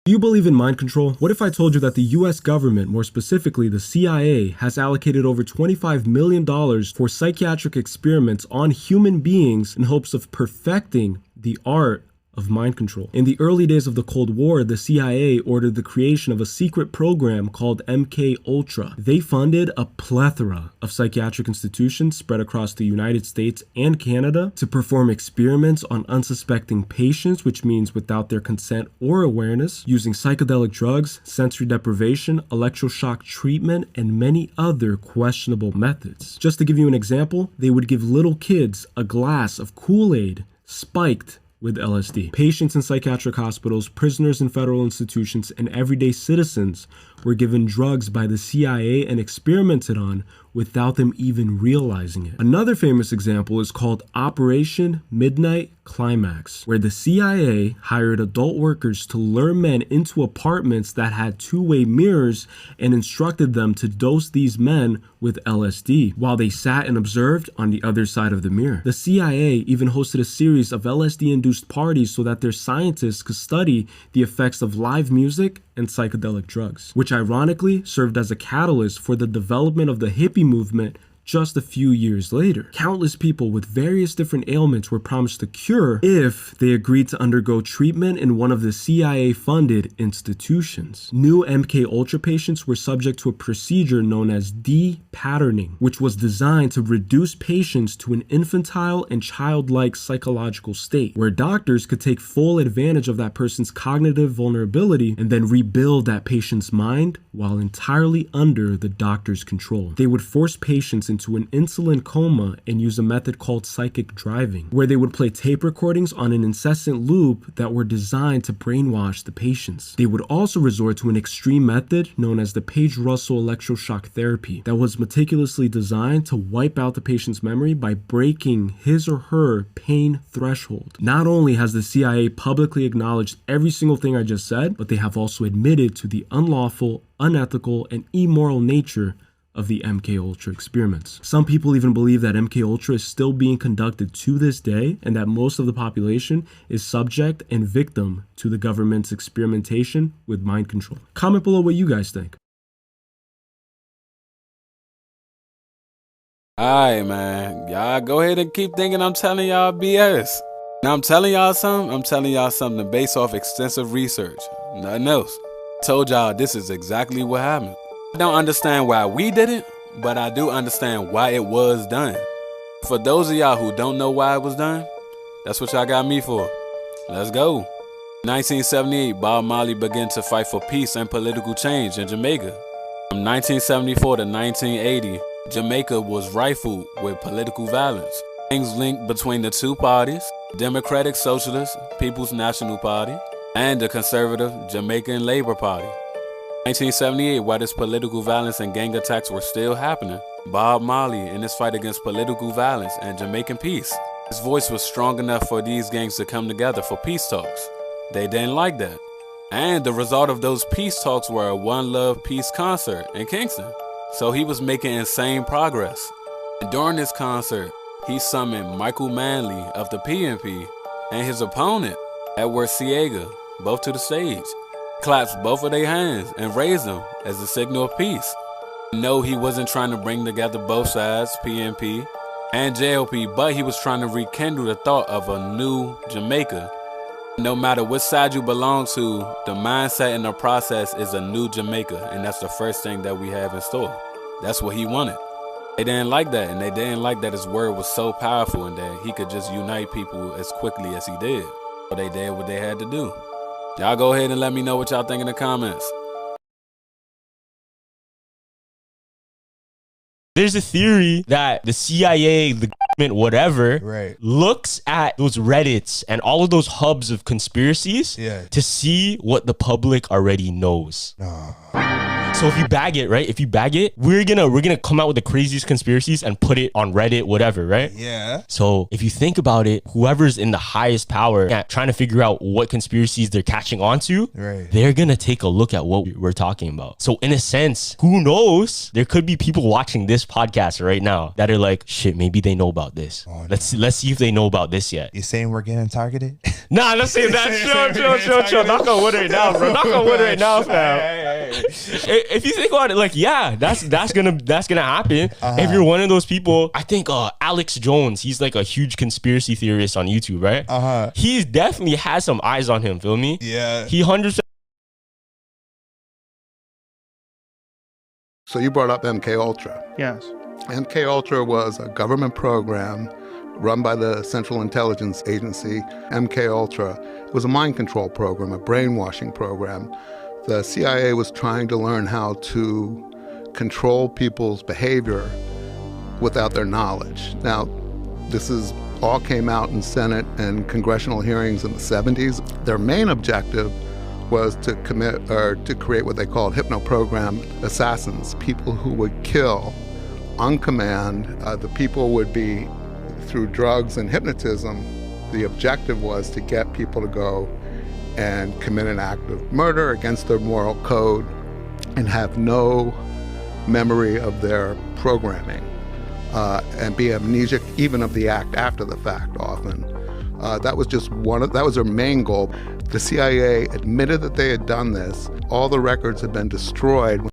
Do you believe in mind control? What if I told you that the US government, more specifically the CIA, has allocated over $25 million for psychiatric experiments on human beings in hopes of perfecting the art of mind control? In the early days of the Cold War, the CIA ordered the creation of a secret program called MK Ultra. They funded a plethora of psychiatric institutions spread across the United States and Canada to perform experiments on unsuspecting patients, which means without their consent or awareness, using psychedelic drugs, sensory deprivation, electroshock treatment, and many other questionable methods. Just to give you an example, they would give little kids a glass of Kool-Aid spiked with LSD. Patients in psychiatric hospitals, prisoners in federal institutions, and everyday citizens were given drugs by the CIA and experimented on without them even realizing it. Another famous example is called Operation Midnight Climax, where the CIA hired adult workers to lure men into apartments that had two-way mirrors and instructed them to dose these men with LSD while they sat and observed on the other side of the mirror. The CIA even hosted a series of LSD-induced parties so that their scientists could study the effects of live music and psychedelic drugs, which ironically served as a catalyst for the development of the hippie movement just a few years later. Countless people with various different ailments were promised a cure if they agreed to undergo treatment in one of the CIA-funded institutions. New MK Ultra patients were subject to a procedure known as de-patterning, which was designed to reduce patients to an infantile and childlike psychological state, where doctors could take full advantage of that person's cognitive vulnerability and then rebuild that patient's mind while entirely under the doctor's control. They would force patients into an insulin coma and use a method called psychic driving, where they would play tape recordings on an incessant loop that were designed to brainwash the patients. They would also resort to an extreme method known as the Page-Russell electroshock therapy that was meticulously designed to wipe out the patient's memory by breaking his or her pain threshold. Not only has the CIA publicly acknowledged every single thing I just said, but they have also admitted to the unlawful, unethical, and immoral nature of the MK Ultra experiments. Some people even believe that MK Ultra is still being conducted to this day and that most of the population is subject and victim to the government's experimentation with mind control. Comment below what you guys think. Alright, man. Y'all go ahead and keep thinking I'm telling y'all BS. Now I'm telling y'all something based off extensive research. Nothing else. Told y'all this is exactly what happened. I don't understand why we did it, but I do understand why it was done. For those of y'all who don't know why it was done, that's what y'all got me for. Let's go. 1978, Bob Marley began to fight for peace and political change in Jamaica. From 1974 to 1980, Jamaica was rifled with political violence. Things linked between the two parties, Democratic Socialist People's National Party and the conservative Jamaican Labour Party. 1978, while this political violence and gang attacks were still happening, Bob Marley, in his fight against political violence and Jamaican peace, his voice was strong enough for these gangs to come together for peace talks. They didn't like that. And the result of those peace talks were a One Love Peace concert in Kingston. So he was making insane progress. And during this concert, he summoned Michael Manley of the PNP and his opponent, Edward C.I.A, both to the stage, clapped both of their hands and raised them as a signal of peace. No, he wasn't trying to bring together both sides, PNP and JLP, but he was trying to rekindle the thought of a new Jamaica. No matter which side you belong to, the mindset and the process is a new Jamaica, and that's the first thing that we have in store. That's what he wanted. They didn't like that, and they didn't like that his word was so powerful and that he could just unite people as quickly as he did. So they did what they had to do. Y'all go ahead and let me know what y'all think in the comments. There's a theory that the CIA, the government, whatever, looks at those Reddits and all of those hubs of conspiracies to see what the public already knows. So if you bag it, right? If you bag it, we're gonna come out with the craziest conspiracies and put it on Reddit, whatever, right? Yeah. So if you think about it, whoever's in the highest power at trying to figure out what conspiracies they're catching on to, Right. they're gonna take a look at what we're talking about. So in a sense, who knows? There could be people watching this podcast right now that are like, shit, maybe they know about this. Oh, no. Let's see if they know about this yet. You saying we're getting targeted? Nah, let's say that. Chill. Knock on wood right now, bro. Knock on wood right now, fam. If you think about it, like, yeah, that's gonna happen. If you're one of those people, I think Alex Jones, he's like a huge conspiracy theorist on YouTube, right? He definitely has some eyes on him. Feel me? Yeah. He 100%. So you brought up MK Ultra. Yes. MK Ultra was a government program run by the Central Intelligence Agency. MK Ultra was a mind control program, a brainwashing program. The CIA was trying to learn how to control people's behavior without their knowledge. Now, this is all came out in Senate and congressional hearings in the 70s. Their main objective was to create what they called hypno-programmed assassins, people who would kill on command. The people would be through drugs and hypnotism. The objective was to get people to go and commit an act of murder against their moral code and have no memory of their programming, and be amnesic even of the act after the fact often. That was their main goal. The CIA admitted that they had done this. All the records had been destroyed.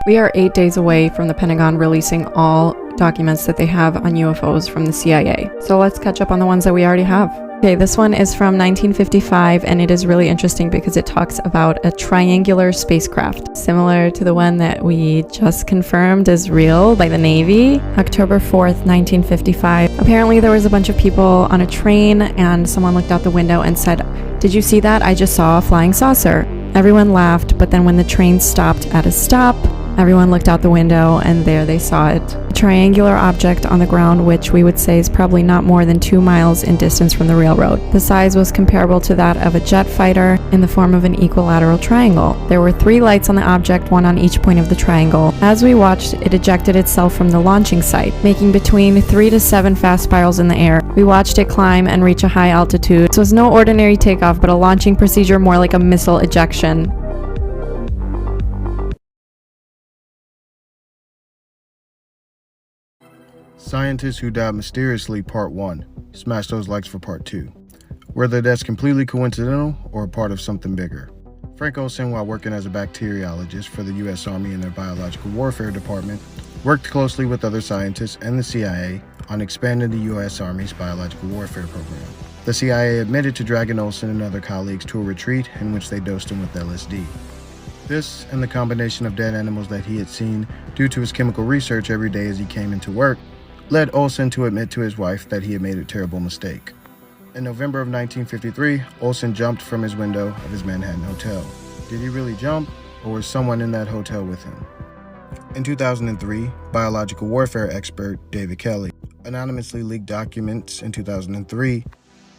We are 8 days away from the Pentagon releasing all documents that they have on UFOs from the CIA. So let's catch up on the ones that we already have. Okay, this one is from 1955, and it is really interesting because it talks about a triangular spacecraft, similar to the one that we just confirmed is real by the Navy. October 4th, 1955. Apparently there was a bunch of people on a train, and someone looked out the window and said, "Did you see that? I just saw a flying saucer." Everyone laughed, but then when the train stopped at a stop, everyone looked out the window, and there they saw it. A triangular object on the ground, which we would say is probably not more than 2 miles in distance from the railroad. The size was comparable to that of a jet fighter in the form of an equilateral triangle. There were 3 lights on the object, one on each point of the triangle. As we watched, it ejected itself from the launching site, making between 3 to 7 fast spirals in the air. We watched it climb and reach a high altitude. This was no ordinary takeoff, but a launching procedure more like a missile ejection. Scientists Who Died Mysteriously Part 1. Smash those likes for Part 2. Whether that's completely coincidental or a part of something bigger. Frank Olson, while working as a bacteriologist for the U.S. Army in their Biological Warfare Department, worked closely with other scientists and the CIA on expanding the U.S. Army's biological warfare program. The CIA admitted to dragging Olson and other colleagues to a retreat in which they dosed him with LSD. This, and the combination of dead animals that he had seen due to his chemical research every day as he came into work, led Olson to admit to his wife that he had made a terrible mistake. In November of 1953, Olson jumped from his window of his Manhattan hotel. Did he really jump, or was someone in that hotel with him? In 2003, biological warfare expert David Kelly anonymously leaked documents in 2003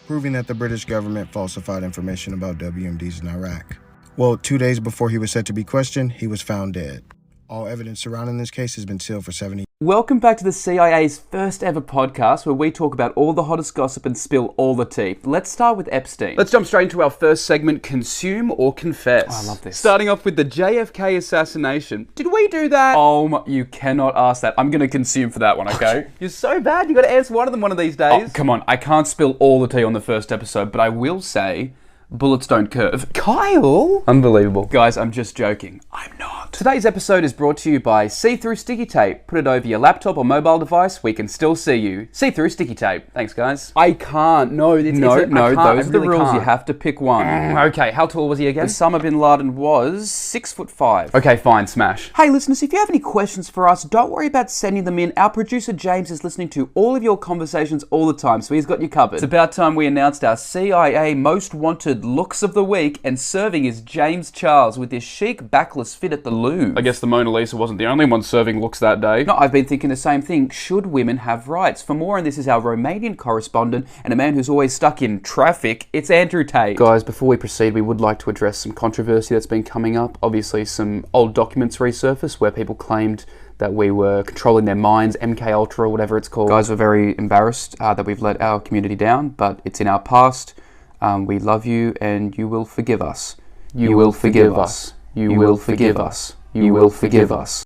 proving that the British government falsified information about WMDs in Iraq. Well, 2 days before he was set to be questioned, he was found dead. All evidence surrounding this case has been sealed for 70 years. Welcome back to the CIA's first ever podcast where we talk about all the hottest gossip and spill all the tea. Let's start with Epstein. Let's jump straight into our first segment, Consume or Confess. Oh, I love this. Starting off with the JFK assassination. Did we do that? Oh, you cannot ask that. I'm going to consume for that one, okay? You're so bad, you got to answer one of them one of these days. Oh, come on, I can't spill all the tea on the first episode, but I will say, bullets don't curve. Kyle? Unbelievable. Guys, I'm just joking. I'm not. Today's episode is brought to you by See-Through Sticky Tape. Put it over your laptop or mobile device, we can still see you. See-Through Sticky Tape. Thanks, guys. I can't. No, those are the rules. You have to pick one. Okay, how tall was he again? Osama bin Laden was 6'5". Okay, fine, smash. Hey, listeners, if you have any questions for us, don't worry about sending them in. Our producer, James, is listening to all of your conversations all the time, so he's got you covered. It's about time we announced our CIA Most Wanted Looks of the Week, and serving is James Charles with his chic backless fit at the Louvre. I guess the Mona Lisa wasn't the only one serving looks that day. No, I've been thinking the same thing. Should women have rights? For more on this is our Romanian correspondent and a man who's always stuck in traffic. It's Andrew Tate. Guys, before we proceed, we would like to address some controversy that's been coming up. Obviously, some old documents resurfaced where people claimed that we were controlling their minds, MK Ultra, whatever it's called. Guys, we're very embarrassed that we've let our community down, but it's in our past. We love you and you will forgive us. You will forgive us. You will forgive us. You will forgive us.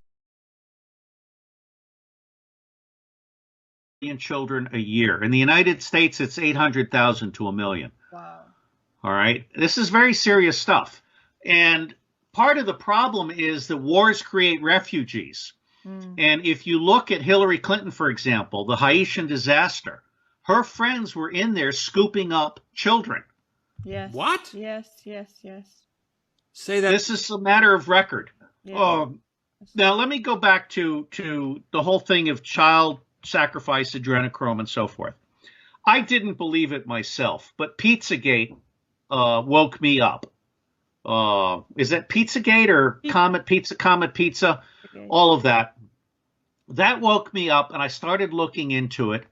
Children a year. In the United States, it's 800,000 to 1 million. Wow. All right. This is very serious stuff. And part of the problem is that wars create refugees. And if you look at Hillary Clinton, for example, the Haitian disaster, her friends were in there scooping up children. Yes. What? Yes, yes, yes. Say that. This is a matter of record. Yeah. Now, let me go back to the whole thing of child sacrifice, adrenochrome, and so forth. I didn't believe it myself, but Pizzagate woke me up. Is that Pizzagate or Comet Pizza? Okay. All of that. That woke me up, and I started looking into it,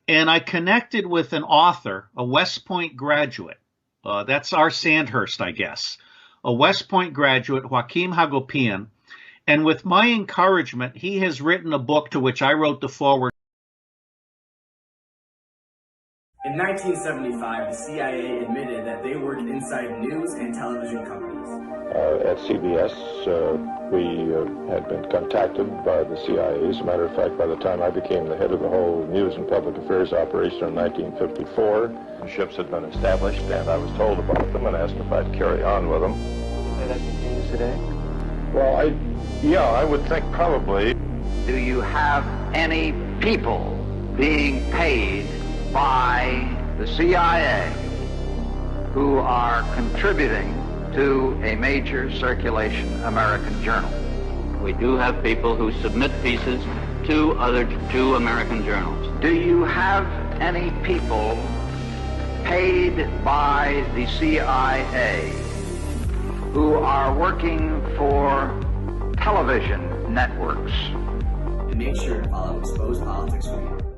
and I connected with an author, a West Point graduate. That's our Sandhurst, I guess. A West Point graduate, Joaquim Hagopian. And with my encouragement, he has written a book to which I wrote the foreword. In 1975, the CIA admitted that they worked inside news and television companies. At CBS, we had been contacted by the CIA. As a matter of fact, by the time I became the head of the whole news and public affairs operation in 1954, ships had been established, and I was told about them and asked if I'd carry on with them. Say that continues today? Well, I would think probably. Do you have any people being paid by the CIA who are contributing to a major circulation American journal? We do have people who submit pieces to two American journals. Do you have any people paid by the CIA who are working for television networks? And make sure to follow Exposed Politics Radio.